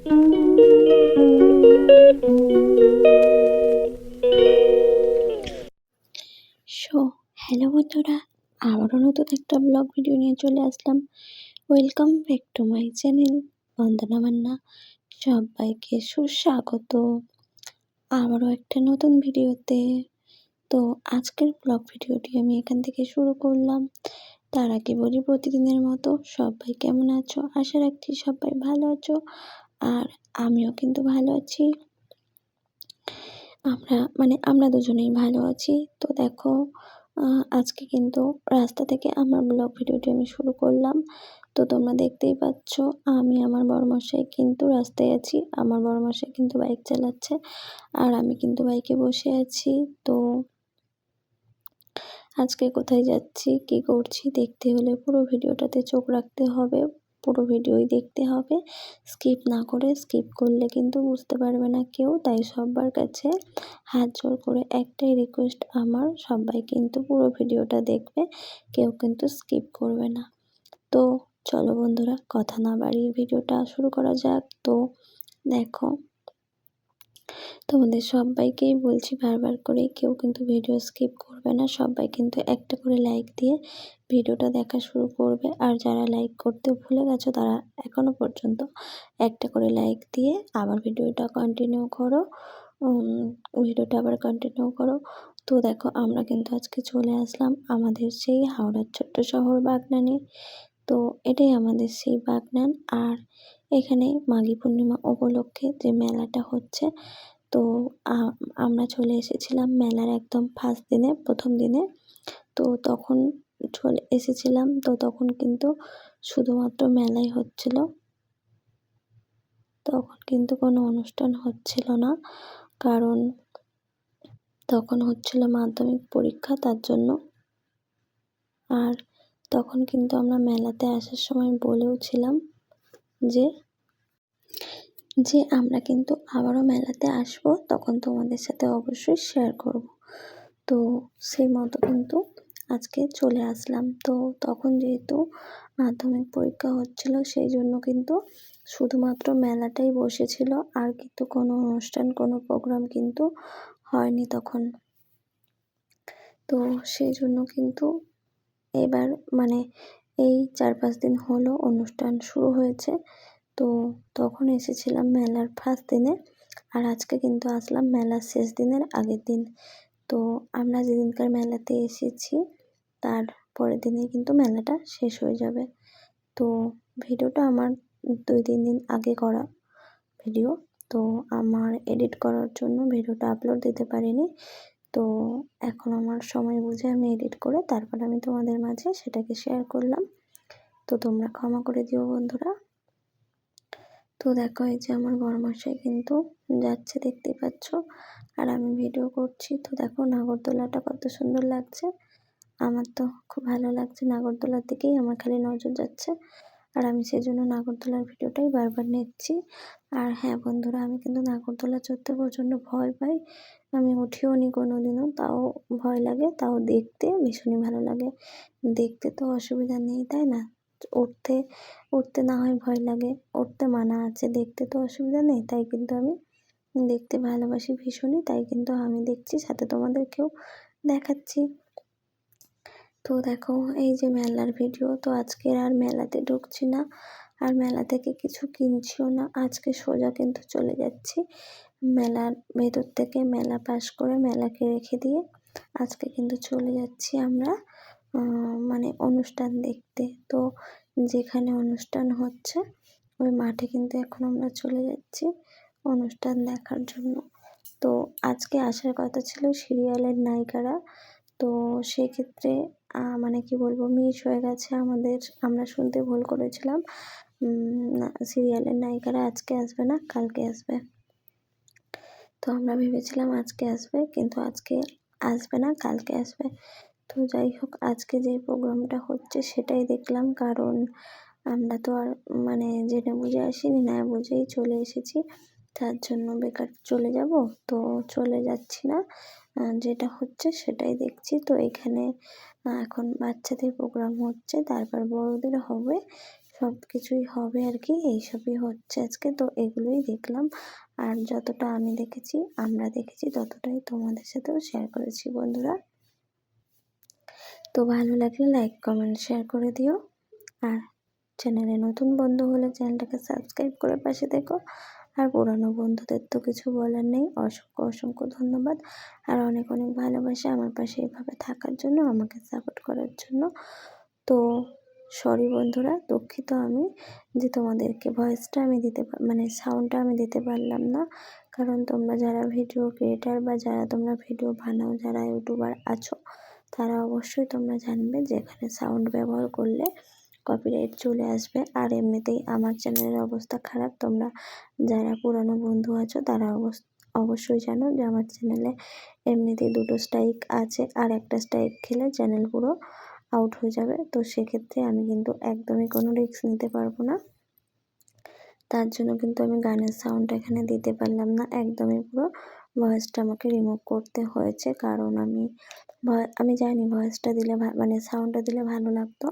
So hello বন্ধুরা, আবারও নতুন একটা ব্লগ ভিডিও নিয়ে চলে আসলাম। Welcome back to my channel Bandana Manna. সবাইকে সুস্বাগত আবারও একটা নতুন ভিডিওতে। তো আজকের ব্লগ ভিডিওটি আমি এখান থেকে শুরু করলাম। তার আগে বলি, প্রতিদিনের মতো সবাই কেমন আছো? আশা রাখছি সবাই ভালো আছো, আর আমিও কিন্তু ভালো আছি। আমরা দুজনেই ভালো আছি। তো দেখো, আজকে কিন্তু রাস্তা থেকে আমার ব্লগ ভিডিওটি আমি শুরু করলাম। তো তোমরা দেখতেই পাচ্ছ, আমি আমার বড়মশাই কিন্তু রাস্তায় আছি। আমার বড়মশাই কিন্তু বাইক চালাচ্ছে, আর আমি কিন্তু বাইকে বসে আছি। তো আজকে কোথায় যাচ্ছি, কি করছি দেখতে হলে পুরো ভিডিওটাতে চোখ রাখতে হবে, পুরো ভিডিওই দেখতে হবে, স্কিপ না করে। স্কিপ করলে কিন্তু বুঝতে পারবে না কেউ। তাই সবার কাছে হাত জোর করে একটাই রিকোয়েস্ট আমার, সবাই কিন্তু পুরো ভিডিওটা দেখবে, কেউ কিন্তু স্কিপ করবে না। তো চলো বন্ধুরা, কথা না বাড়িয়ে ভিডিওটা শুরু করা যাক। তো দেখো, তোমাদের সবাইকেই বলছি বারবার করে, কেউ কিন্তু ভিডিও স্কিপ করবে না, সবাই কিন্তু একটা করে লাইক দিয়ে ভিডিওটা দেখা শুরু করবে। আর যারা লাইক করতে ভুলে গেছো, তারা এখনো পর্যন্ত একটা করে লাইক দিয়ে আবার ভিডিওটা কন্টিনিউ করো। তো দেখো, আমরা কিন্তু আজকে চলে আসলাম আমাদের সেই হাওড়ার ছোট্ট শহর বাগনানে। তো এটাই আমাদের সেই বাগনান। আর এখানে মাঘী পূর্ণিমা উপলক্ষে যে মেলাটা হচ্ছে, তো আমরা চলে এসেছিলাম মেলার একদম ফার্স্ট দিনে, প্রথম দিনে। তো তখন চলে এসেছিলাম, তো তখন কিন্তু শুধুমাত্র মেলাই হচ্ছিল, তখন কিন্তু কোনো অনুষ্ঠান হচ্ছিল না, কারণ তখন হচ্ছিল মাধ্যমিক পরীক্ষা, তার জন্য। আর তখন কিন্তু আমরা মেলাতে আসার সময় বলেও ছিলাম যে যে আমরা কিন্তু আবারও মেলাতে আসবো, তখন তোমাদের সাথে অবশ্যই শেয়ার করব। তো সেই মতো কিন্তু আজকে চলে আসলাম। তো তখন যেহেতু মাধ্যমিক পরীক্ষা হচ্ছিল, সেই জন্য কিন্তু শুধুমাত্র মেলাটাই বসেছিল, আর কিন্তু কোনো অনুষ্ঠান, কোনো প্রোগ্রাম কিন্তু হয়নি তখন। তো সেই জন্য কিন্তু এবার এই 4-5 দিন হলো অনুষ্ঠান শুরু হয়েছে। তো তখন এসেছিলাম মেলার ফার্স্ট দিনে, আর আজকে কিন্তু আসলাম মেলার শেষ দিনের আগের দিন। তো আমরা যেদিনকার মেলাতে এসেছি, তার পরের দিনেই কিন্তু মেলাটা শেষ হয়ে যাবে। তো ভিডিওটা আমার 2-3 দিন আগে করা ভিডিও, তো আমার এডিট করার জন্য ভিডিওটা আপলোড দিতে পারিনি। তো এখন আমার সময় বুঝে আমি এডিট করে তারপর আমি তোমাদের মাঝে সেটাকে শেয়ার করলাম। তো তোমরা ক্ষমা করে দিও বন্ধুরা। তো দেখো, এই যে আমার বড়মশাই কিন্তু যাচ্ছে, দেখতেই পাচ্ছ, আর আমি ভিডিও করছি। তো দেখো নাগরদোলাটা কত সুন্দর লাগছে, আমার তো খুব ভালো লাগছে। নাগরদোলার দিকেই আমার খালি নজর যাচ্ছে, আর আমি সেই জন্য নাগরদোলার ভিডিওটাই বারবার নিচ্ছি। আর হ্যাঁ বন্ধুরা, আমি কিন্তু নাগরদোলা চড়তে প্রচণ্ড ভয় পাই, আমি উঠিও নি কোনোদিনও, তাও ভয় লাগে। তাও দেখতে ভীষণই ভালো লাগে। দেখতে তো অসুবিধা নেই, তাই না? উঠতে উঠতে না হয় ভয় লাগে, উঠতে মানা আছে, দেখতে তো অসুবিধা নেই। তাই কিন্তু আমি দেখতে ভালোবাসি ভীষণই, তাই কিন্তু আমি দেখছি, সাথে তোমাদেরকেও দেখাচ্ছি। তো দেখো, এই যে মেলার ভিডিও, তো আজকে আর মেলাতে ঢুকছি না, আর মেলা থেকে কিছু কিনছিও না। আজকে সোজা কিন্তু চলে যাচ্ছি মেলার ভেতর থেকে, মেলা পাশ করে মেলাকে রেখে দিয়ে আজকে কিন্তু চলে যাচ্ছি আমরা অনুষ্ঠান দেখতে। তো যেখানে অনুষ্ঠান হচ্ছে ওই মাঠে কিন্তু এখন আমরা চলে যাচ্ছি অনুষ্ঠান দেখার জন্য। তো আজকে আসার কথা ছিল সিরিয়ালের নায়িকারা, তো সেক্ষেত্রে কি বলবো, মিস হয়ে গেছে আমাদের, আমরা শুনতে ভুল করেছিলাম। না, সিরিয়ালের নায়িকারা আজকে আসবে না, কালকে আসবে। তো আমরা ভেবেছিলাম আজকে আসবে, কিন্তু আজকে আসবে না, কালকে আসবে। তো যাই হোক, আজকে যে প্রোগ্রামটা হচ্ছে সেটাই দেখলাম, কারণ আমরা তো আর জেনে বুঝে আসিনি, না বুঝেই চলে এসেছি, তার জন্য বেকার চলে যাব। তো চলে যাচ্ছি না, যেটা হচ্ছে সেটাই দেখছি। তো এখানে এখন বাচ্চাদের প্রোগ্রাম হচ্ছে, তারপর বড়দের হবে, সব কিছুই হবে আর কি, এইসবই হচ্ছে আজকে। তো এগুলোই দেখলাম, আর যতটা আমি দেখেছি, আমরা দেখেছি, ততটাই তোমাদের সাথেও শেয়ার করেছি বন্ধুরা। তো ভালো লাগলে লাইক কমেন্ট শেয়ার করে দিও, আর চ্যানেলে নতুন বন্ধু হলে চ্যানেলটাকে সাবস্ক্রাইব করে পাশে থেকো। আর পুরানো বন্ধুদের তো কিছু বলার নেই, অসংখ্য অসংখ্য ধন্যবাদ আর অনেক অনেক ভালোবাসা আমার পাশে এইভাবে থাকার জন্য, আমাকে সাপোর্ট করার জন্য। তো সরি বন্ধুরা, দুঃখিত আমি যে তোমাদেরকে ভয়েসটা আমি মানে সাউন্ডটা আমি দিতে পারলাম না, কারণ তোমরা যারা ভিডিও ক্রিয়েটার বা যারা তোমরা ভিডিও বানাও, যারা ইউটিউবার আছো, তারা অবশ্যই তোমরা জানবে যে এখানে সাউন্ড ব্যবহার করলে কপিরাইট চলে আসবে। আর এমনিতেই আমার চ্যানেলের অবস্থা খারাপ, তোমরা যারা পুরানো বন্ধু আছো তারা অবশ্যই জানো যে আমার চ্যানেলে এমনিতেই 2টো স্ট্রাইক আছে, আর একটা স্ট্রাইক খেলে চ্যানেল পুরো আউট হয়ে যাবে। তো সেক্ষেত্রে আমি কিন্তু একদমই কোনো রিস্ক নিতে পারবো না, তার জন্য কিন্তু আমি গানের সাউন্ডটা এখানে দিতে পারলাম না, একদমই পুরো ভয়েসটা আমাকে রিমুভ করতে হয়েছে। কারণ আমি জানি ভয়েসটা দিলে মানে সাউন্ডটা দিলে ভালো লাগতো,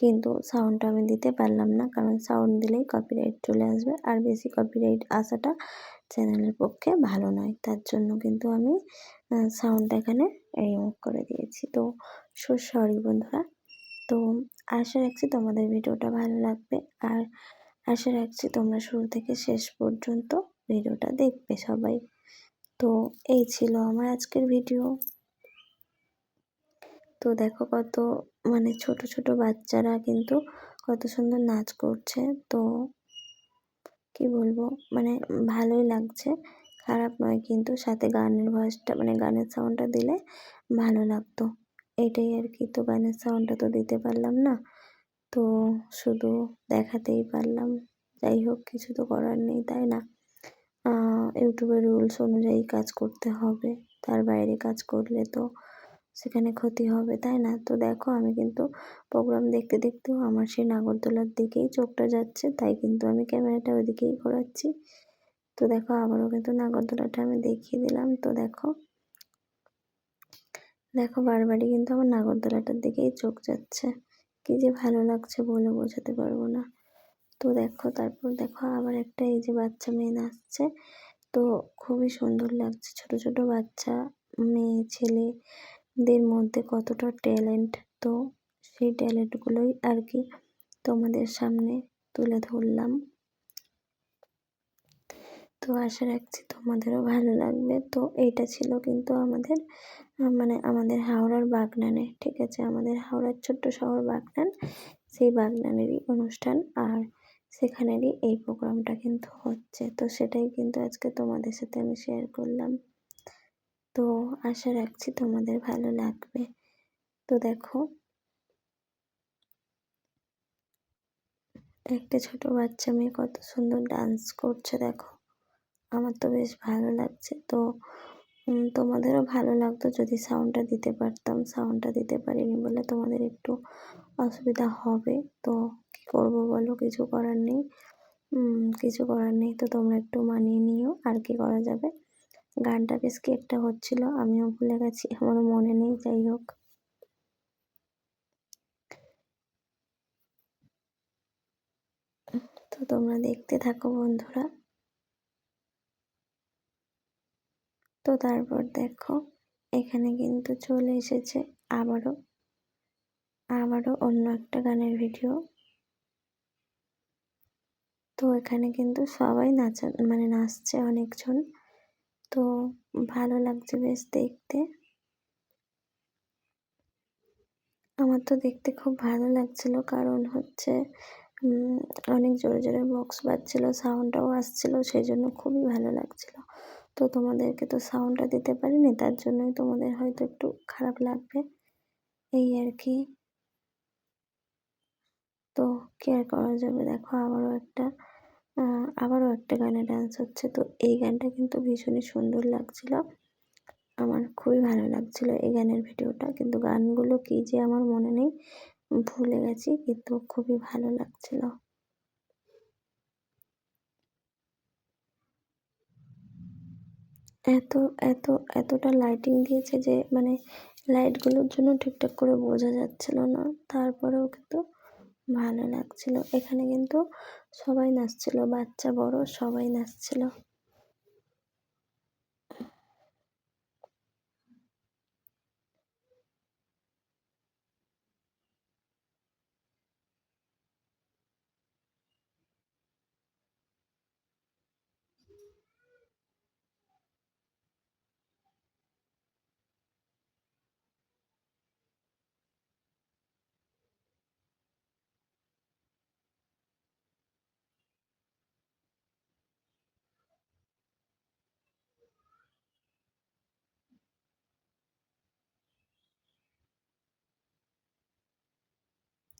কিন্তু সাউন্ডটা আমি দিতে পারলাম না, কারণ সাউন্ড দিলেই কপিরাইট চলে আসবে, আর বেশি কপিরাইট আসাটা চ্যানেলের পক্ষে ভালো নয়। তার জন্য কিন্তু আমি সাউন্ডটা এখানে রিমুভ করে দিয়েছি। তো সরি বন্ধুরা। তো আশা রাখছি তোমাদের ভিডিওটা ভালো লাগবে, আর আশা রাখছি তোমরা শুরু থেকে শেষ পর্যন্ত ভিডিওটা দেখবে সবাই। তো এই ছিল আমার আজকের ভিডিও। তো দেখো কত মানে ছোট ছোট বাচ্চারা কিন্তু কত সুন্দর নাচ করছে। তো কি বলবো, মানে ভালোই লাগছে, খারাপ নয়, কিন্তু সাথে গানের ভয়েসটা মানে গানের সাউন্ডটা দিলে ভালো লাগতো, এটাই আর কি। তো গানের সাউন্ডটা তো দিতে পারলাম না, তো শুধু দেখাতেই পারলাম। যাই হোক, কিছু তো করার নেই, তাই না? ইউটিউবের রুলস অনুযায়ী কাজ করতে হবে, তার বাইরে কাজ করলে তো সেখানে ক্ষতি হবে, তাই না? তো দেখো আমি কিন্তু প্রোগ্রাম দেখতে দেখতেও আমার সেই নাগরদোলার দিকেই চোখটা যাচ্ছে, তাই কিন্তু আমি ক্যামেরাটা ওইদিকেই ঘোরাচ্ছি। তো দেখো আবারও কিন্তু নাগরদোলাটা আমি দেখিয়ে দিলাম। তো দেখো দেখো বারবারই কিন্তু আমার নাগরদোলাটার দিকেই চোখ যাচ্ছে, কি যে ভালো লাগছে বলে বোঝাতে পারবো না। তো দেখো তারপর দেখো আবার একটা এই যে বাচ্চা মেয়ে নাচছে, তো খুবই সুন্দর লাগছে। ছোট ছোট বাচ্চা মেয়ে ছেলেদের মধ্যে কতটা ট্যালেন্ট, তো সেই ট্যালেন্টগুলোই আর কি তোমাদের সামনে তুলে ধরলাম। তো আশা রাখছি তোমাদেরও ভালো লাগবে। তো এইটা ছিল কিন্তু আমাদের মানে আমাদের হাওড়ার বাগনানে, ঠিক আছে, আমাদের হাওড়ার ছোট্ট শহর বাগনান, সেই বাগনানেরই অনুষ্ঠান, আর সেখানেরই এই প্রোগ্রামটা কিন্তু হচ্ছে। তো সেটাই কিন্তু আজকে তোমাদের সাথে আমি শেয়ার করলাম। তো আশা রাখছি তোমাদের ভালো লাগবে। তো দেখো একটা ছোট বাচ্চা মেয়ে কত সুন্দর ডান্স করছে, দেখো আমার তো বেশ ভালো লাগছে। তো তোমাদেরও ভালো লাগতো যদি সাউন্ডটা দিতে পারতাম, সাউন্ডটা দিতে পারিনি বলে তোমাদের একটু অসুবিধা হবে। তো কি করব বলো, কিছু করার নেই, কিছু করার নেই। তো তোমরা একটু মানিয়ে নিও, আর কি করা যাবে। গানটা বেশ কি একটা হচ্ছিল, আমিও ভুলে গেছি, আমারও মনে নেই, যাই হোক। তো তোমরা দেখতে থাকো বন্ধুরা। তো তারপর দেখো এখানে কিন্তু চলে এসেছে আবারও অন্য একটা গানের ভিডিও। তো এখানে কিন্তু সবাই মানে নাচছে অনেকজন, তো ভালো লাগছে বেশ দেখতে। আমার তো দেখতে খুব ভালো লাগছিল, কারণ হচ্ছে অনেক জোরে জোরে বক্স বাজছিল, সাউন্ডটাও আসছিল, সেই জন্য খুবই ভালো লাগছিল। তো তোমাদেরকে তো সাউন্ডটা দিতে পারিনি, তার জন্যই তোমাদের হয়তো একটু খারাপ লাগবে, এই আর কি। তো কি আর করা যাবে। দেখো আবারও একটা গানে ডান্স হচ্ছে। তো এই গানটা কিন্তু ভীষণই সুন্দর লাগছিল, আমার খুবই ভালো লাগছিল এই গানের ভিডিওটা, কিন্তু গানগুলো কি যে আমার মনে নেই, ভুলে গেছি, কিন্তু খুবই ভালো লাগছিল। এত এত এতটা লাইটিং দিয়েছে যে মানে লাইটগুলোর জন্য ঠিকঠাক করে বোঝা যাচ্ছিল না, তারপরেও কিন্তু ভালো লাগছিল। এখানে কিন্তু সবাই নাচছিল, বাচ্চা বড় সবাই নাচছিল।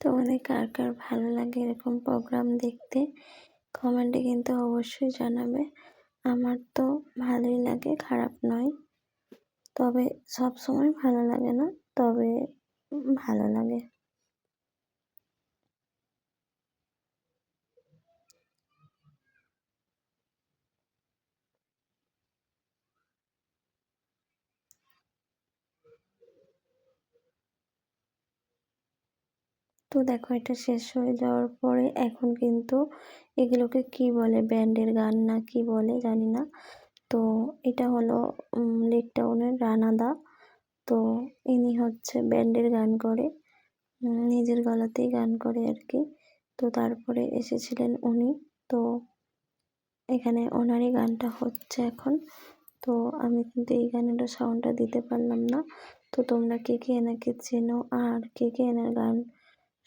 তোমাদের কার কার ভালো লাগে এরকম প্রোগ্রাম দেখতে কমেন্টে কিন্তু অবশ্যই জানাবে। আমার তো ভালোই লাগে, খারাপ নয়, তবে সব সময় ভালো লাগে না, তবে ভালো লাগে। তো দেখো এটা শেষ হয়ে যাওয়ার পরে এখন কিন্তু এগুলোকে কি বলে, ব্যান্ডের গান না কি বলে জানি না। তো এটা হলো লেক টাউনের রানাদা। তো ইনি হচ্ছে ব্যান্ডের গান করে, নিজের গলাতেই গান করে আর কি। তো তারপরে এসেছিলেন উনি। তো এখানে ওনারই গানটা হচ্ছে এখন। তো আমি কিন্তু এই গানেরও সাউন্ডটা দিতে পারলাম না। তো তোমরা কে কে এনাকে চেনো আর কে কে এনার গান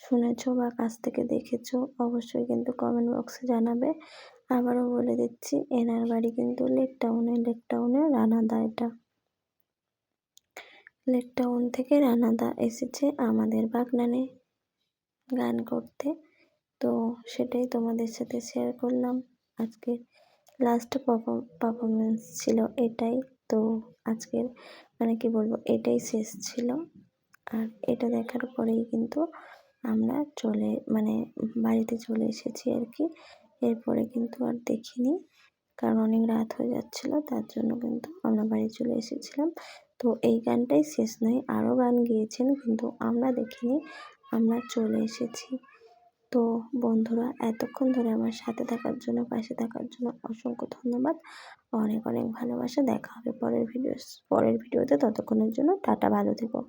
শুনেছো বা কাছ থেকে দেখেছো অবশ্যই কিন্তু কমেন্ট বক্সে জানাবে। আবারও বলে দিচ্ছি, এনার বাড়ি কিন্তু লেক টাউনে রানাদা। এটা লেক টাউন থেকে রানাদা এসেছে আমাদের বাগনানে গান করতে। তো সেটাই তোমাদের সাথে শেয়ার করলাম। আজকে লাস্ট পারফরমেন্স ছিল এটাই। তো আজকের মানে কি বলবো, এটাই শেষ ছিল। আর এটা দেখার পরেই কিন্তু আমরা বাড়িতে চলে এসেছি আর কি। এরপরে কিন্তু আর দেখিনি, কারণ অনেক রাত হয়ে যাচ্ছিল, তার জন্য কিন্তু আমরা বাড়ি চলে এসেছিলাম। তো এই গানটাই শেষ নয়, আরও গান গেয়েছেন কিন্তু আমরা দেখিনি, আমরা চলে এসেছি। তো বন্ধুরা, এতক্ষণ ধরে আমার সাথে থাকার জন্য, পাশে থাকার জন্য অসংখ্য ধন্যবাদ। অনেক অনেক ভালোবাসা। দেখা হবে পরের ভিডিওতে। ততক্ষণের জন্য টাটা, ভালো থেকো।